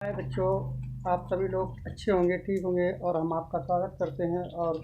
हाय बच्चों, आप सभी लोग अच्छे होंगे, ठीक होंगे और हम आपका स्वागत करते हैं। और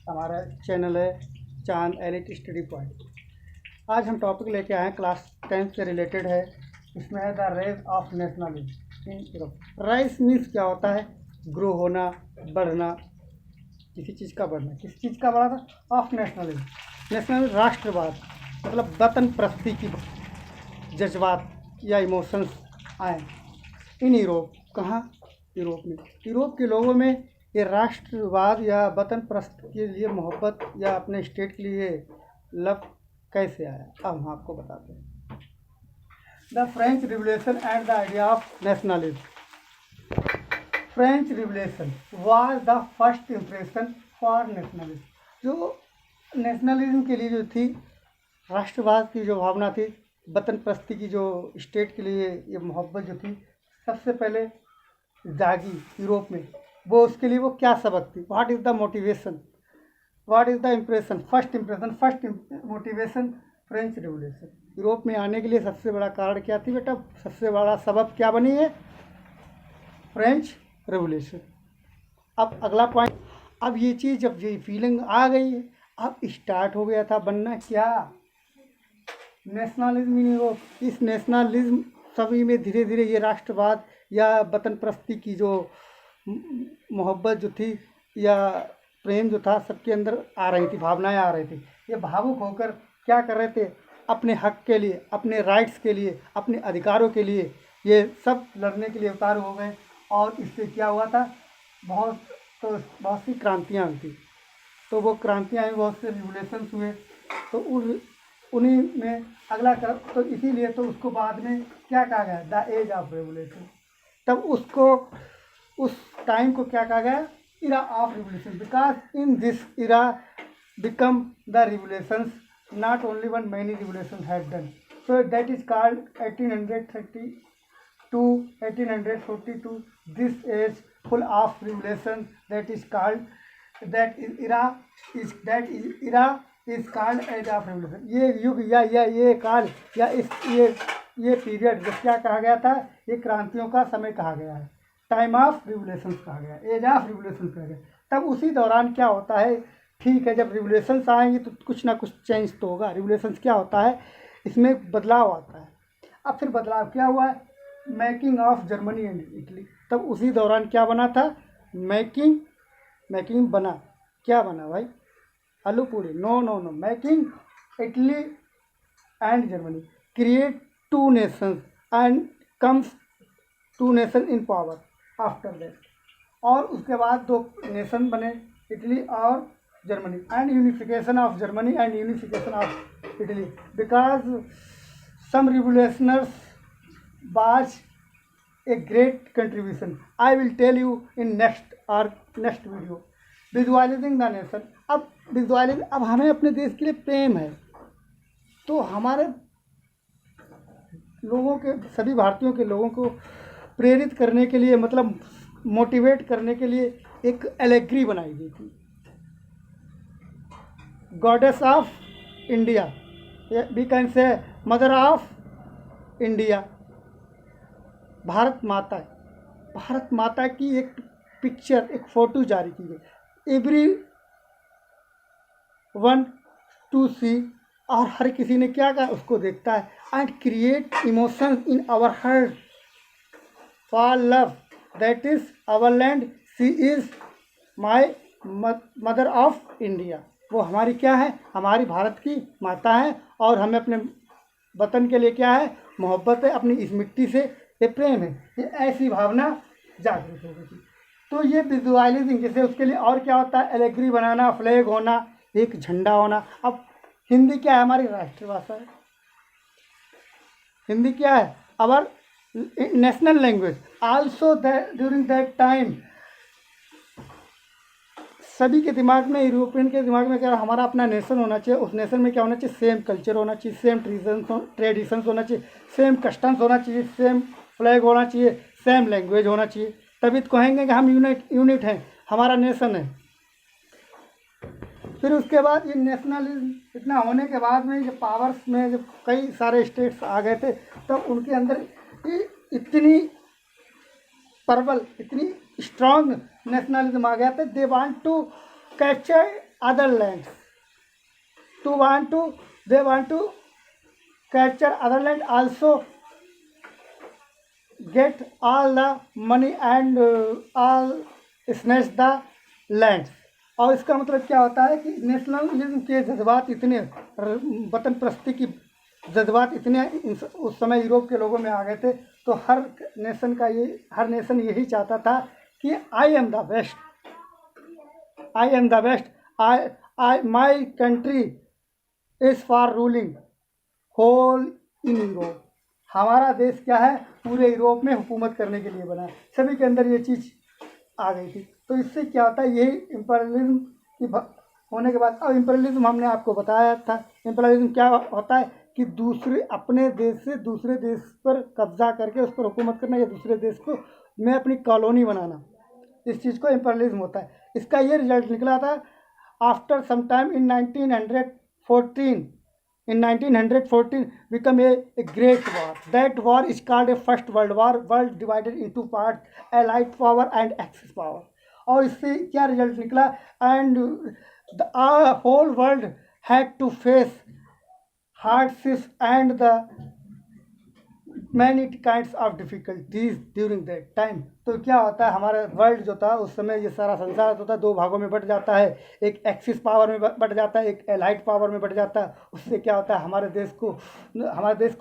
हमारा चैनल है चांद एलिट स्टडी पॉइंट। आज हम टॉपिक लेके आए हैं, क्लास 10 से रिलेटेड है। इसमें है the raise of nationalism in Europe. Rise means क्या होता है? ग्रो होना, बढ़ना, किसी चीज़ का बढ़ना। किस चीज़ का बढ़ा था? Of nationalism. नेशनल राष्ट्रवाद, मतलब वतन प्रस्ती की जज्बात या इमोशंस आए इन यूरोप। कहाँ? यूरोप में। यूरोप के लोगों में ये राष्ट्रवाद या वतन प्रस्त के लिए मोहब्बत या अपने स्टेट के लिए लव कैसे आया, अब हम आपको बताते हैं। The French revolution and the idea of nationalism. French revolution was the first impression for nationalism. जो नेशनलिज्म के लिए जो थी, राष्ट्रवाद की जो भावना थी, वतन प्रस्ती की जो स्टेट के लिए ये मोहब्बत जो थी, सबसे पहले जागी यूरोप में। वो उसके लिए वो क्या सबक थी? What is the motivation, what is the impression, first impression, first motivation French revolution. Europe में आने के लिए सबसे बड़ा कारण क्या थी बेटा? सबसे बड़ा सबब क्या बनी है? French revolution. अब अगला पॉइंट, अब ये चीज़, जब ये फीलिंग आ गई है, अब स्टार्ट हो गया था बनना क्या? Nationalism in Europe. इस नेशनलिज्म सभी में धीरे धीरे ये राष्ट्रवाद या वतन प्रस्ती की जो मोहब्बत जो थी या प्रेम जो था, सबके अंदर आ रही थी, भावनाएं आ रही थी। ये भावुक होकर क्या कर रहे थे? अपने हक के लिए, अपने राइट्स के लिए, अपने अधिकारों के लिए ये सब लड़ने के लिए उतारू हो गए। और इससे क्या हुआ था? बहुत सी क्रांतियाँ हुई थी। तो वो क्रांतियाँ हुई, बहुत से रिवोल्यूशंस हुए। तो उन्हीं में अगला कर, तो इसीलिए तो उसको बाद में क्या कहा गया? The age of revolution. तब उसको, उस टाइम को क्या कहा गया? Era of revolution. Because in this era become the revolutions, not only one, many revolution had done. So that is called 1830 to 1842, this age full of revolution, that is called, that is era is called age of revolution। ये युग या ये काल या ये period जो क्या कहा गया था? ये क्रांतियों का समय कहा गया है, टाइम ऑफ रिवोल्यूशन कहा गया, एज ऑफ रिवोल्यूशन कहा गया। तब उसी दौरान क्या होता है? ठीक है, जब रिवोल्यूशंस आएंगे तो कुछ ना कुछ चेंज तो होगा। रिवोल्यूशंस क्या होता है? इसमें बदलाव आता है। अब फिर बदलाव क्या हुआ? Making of Germany and Italy. तब उसी दौरान क्या बना था? मेकिंग बना। क्या बना भाई? आलू पूरी? No no no, making Italy and Germany create two nations and comes to nation in power after that. और उसके बाद दो नेशन बने, इटली और Germany, and unification of Germany and unification of Italy, because some revolutionaries was a great contribution. I will tell you in next video. Visualizing the nation। अब visualise, अब हमें अपने देश के लिए प्रेम है, तो हमारे लोगों के, सभी भारतीयों के लोगों को प्रेरित करने के लिए, मतलब मोटिवेट करने के लिए एक एलेग्री बनाई गई थी, goddess of India, we can say mother of India, Bharat Mata. Bharat माता की एक पिक्चर, एक फ़ोटो जारी की गई, एवरी वन टू सी, और हर किसी ने क्या कहा? उसको देखता है। And create emotions in our heart for love, that is our land, she is my mother of India. वो हमारी क्या है? हमारी भारत की माता है, और हमें अपने वतन के लिए क्या है? मोहब्बत है, अपनी इस मिट्टी से ये प्रेम है। ये ऐसी भावना जागृत हो गई। तो ये विजुअलाइजिंग, जैसे उसके लिए और क्या होता है? एलेग्री बनाना, फ्लैग होना, एक झंडा होना। अब हिंदी क्या है? हमारी राष्ट्रभाषा है। हिंदी क्या है? Our national language. Also during that time सभी के दिमाग में, यूरोपियन के दिमाग में क्या? हमारा अपना नेशन होना चाहिए। उस नेशन में क्या होना चाहिए? सेम कल्चर होना चाहिए, सेम ट्रेडिशंस होना चाहिए, सेम कस्टम्स होना चाहिए, सेम फ्लैग होना चाहिए, सेम लैंग्वेज होना चाहिए। तभी तो कहेंगे कि हम यूनिट हैं, हमारा नेशन है। फिर उसके बाद ये नेशनलिज्म इतना होने के बाद में, जब पावर्स में जब कई सारे स्टेट्स आ गए थे, तब उनके अंदर इतनी प्रबल, इतनी स्ट्रांग नेशनलिज्म आ गया था। They want to capture other lands, they want to capture other land, also get all the money and all snatch the lands. और इसका मतलब क्या होता है कि नेशनलिज्म के जज्बात इतने, वतन परस्ती की जज्बात इतने उस समय यूरोप के लोगों में आ गए थे, तो हर नेशन यही चाहता था कि I am the best, I am the best, I my country is for ruling whole in Europe. हमारा देश क्या है, पूरे यूरोप में हुकूमत करने के लिए बना है। सभी के अंदर ये चीज़ आ गई थी। तो इससे क्या होता है, यही इम्पेरियलिज्म की होने के बाद, अब इम्पेरियलिज्म हमने आपको बताया था, इम्पेरियलिज्म क्या होता है कि अपने देश से दूसरे देश पर कब्जा करके उस पर हुकूमत करना, या दूसरे देश को में अपनी कॉलोनी बनाना, इस चीज़ को इम्पेरियलिज्म होता है। इसका ये रिजल्ट निकला था after some time in 1914 become a great war. That war is called a first world war. World divided into parts, allied power and axis power. और इससे क्या रिजल्ट निकला, and the whole world had to face hardships and the many kinds of difficulties during that time. तो क्या होता है, हमारा world जो था उस समय, ये सारा संसार जो था दो भागों में बट जाता है, एक एक्सिस पावर में बट जाता है, एक एलाइड पावर में बट जाता है। उससे क्या होता है, हमारे देश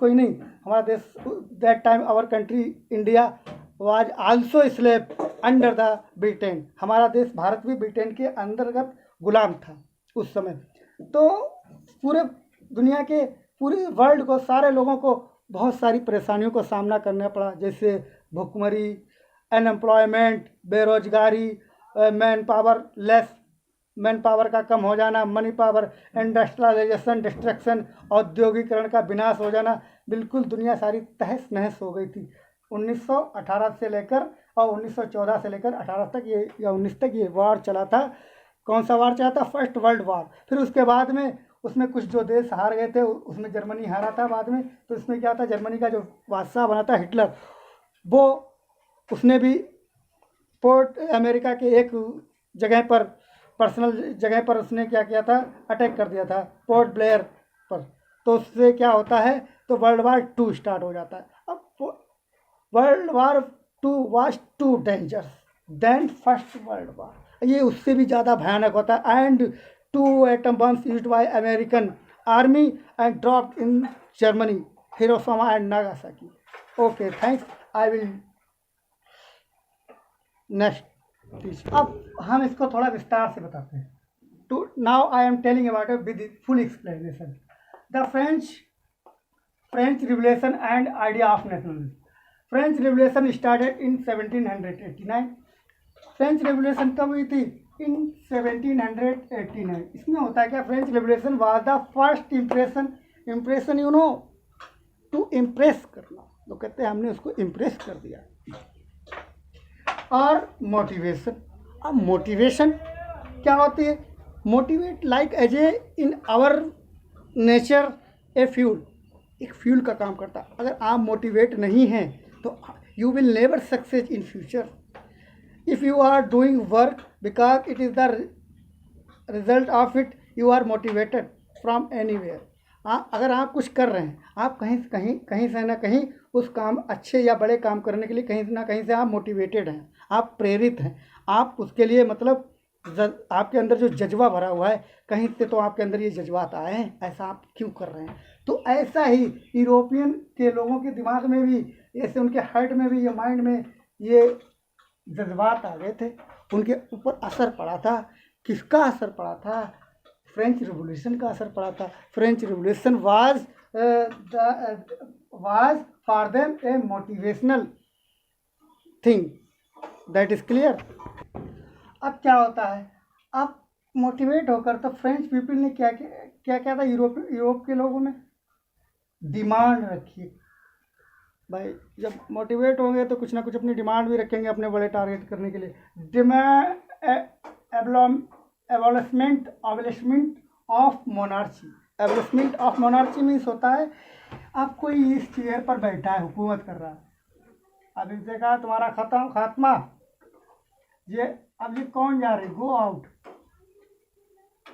को ही नहीं, हमारा देश that time our country India was also slave under the Britain. हमारा देश भारत भी ब्रिटेन के अंतर्गत गुलाम था उस समय। तो पूरे दुनिया के, पूरे वर्ल्ड को, सारे लोगों को बहुत सारी परेशानियों का सामना करना पड़ा, जैसे भुखमरी, अनएम्प्लॉयमेंट, बेरोजगारी, मैन पावर का कम हो जाना, मनी पावर, इंडस्ट्रियलाइजेशन, डिस्ट्रक्शन, औद्योगिकरण का विनाश हो जाना। बिल्कुल दुनिया सारी तहस नहस हो गई थी। 1918 से लेकर और 1914 से लेकर 18 तक ये, या 19 तक ये वार चला था। कौन सा वार चला था? फर्स्ट वर्ल्ड वार। फिर उसके बाद में उसमें कुछ जो देश हार गए थे, उसमें जर्मनी हारा था बाद में। तो इसमें क्या था, जर्मनी का जो बादशाह बना था हिटलर, वो उसने भी पोर्ट अमेरिका के एक जगह पर, पर्सनल जगह पर उसने क्या किया था, अटैक कर दिया था, पोर्ट ब्लेयर पर। तो उससे क्या होता है, तो वर्ल्ड वार 2 स्टार्ट हो जाता है। अब world war 2 was too dangerous then first world war. ये उससे भी ज़्यादा भयानक होता है। एंड 2 atom bombs used by American army and dropped in Germany, Hiroshima and Nagasaki. Okay, thanks. I will next teach. अब हम इसको थोड़ा विस्तार से बताते हैं। तो now I am telling about it with full explanation. The French Revolution and idea of nationalism. French Revolution started in 1789. French revolution कब हुई थी? इन 1789। इसमें होता है क्या, French revolution was the first impression you know, to impress करना। तो कहते हैं हमने उसको इम्प्रेस कर दिया। और मोटिवेशन, अब मोटिवेशन क्या होती है? Motivate like as a in our nature a fuel, एक फ्यूल का काम करता है। अगर आप मोटिवेट नहीं हैं तो you will never success in future. If you are doing work because it is the result of it, you are motivated from anywhere. अगर आप कुछ कर रहे हैं, आप कहीं से ना कहीं उस काम, अच्छे या बड़े काम करने के लिए कहीं ना कहीं से आप मोटिवेटेड हैं, आप प्रेरित हैं। आप उसके लिए मतलब आपके अंदर जो जज्बा भरा हुआ है, कहीं से तो आपके अंदर ये जज्बात आए हैं, ऐसा आप क्यों कर रहे हैं। तो ऐसा ही यूरोपियन के लोगों के दिमाग में भी, ऐसे उनके हार्ट में भी, ये माइंड में ये जज्बात आ गए थे, उनके ऊपर असर पड़ा था। किसका असर पड़ा था? फ्रेंच रिवोल्यूशन का असर पड़ा था। French revolution was for them A motivational thing, that is clear. अब क्या होता है, अब मोटिवेट होकर तो फ्रेंच पीपल ने क्या था, यूरोप के लोगों में डिमांड रखी। भाई जब मोटिवेट होंगे तो कुछ ना कुछ अपनी डिमांड भी रखेंगे अपने बड़े टारगेट करने के लिए। Abolishment of monarchy. Abolishment of monarchy means होता है, आप कोई इस चेयर पर बैठा है, हुकूमत कर रहा है, अब इनसे कहा तुम्हारा खत्म खात्मा। ये अब ये कौन जा रही, गो आउट।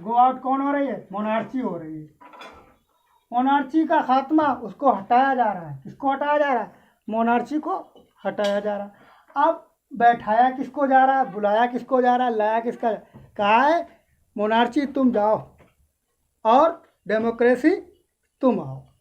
गो आउट कौन हो रही है, मोनार्ची हो रही है। मोनार्ची का खात्मा, उसको हटाया जा रहा है। किसको हटाया जा रहा है, मोनार्ची को हटाया जा रहा है। अब बैठाया किसको जा रहा है, बुलाया किसको जा रहा है, लाया किसका, कहा है मोनार्ची तुम जाओ और डेमोक्रेसी तुम आओ।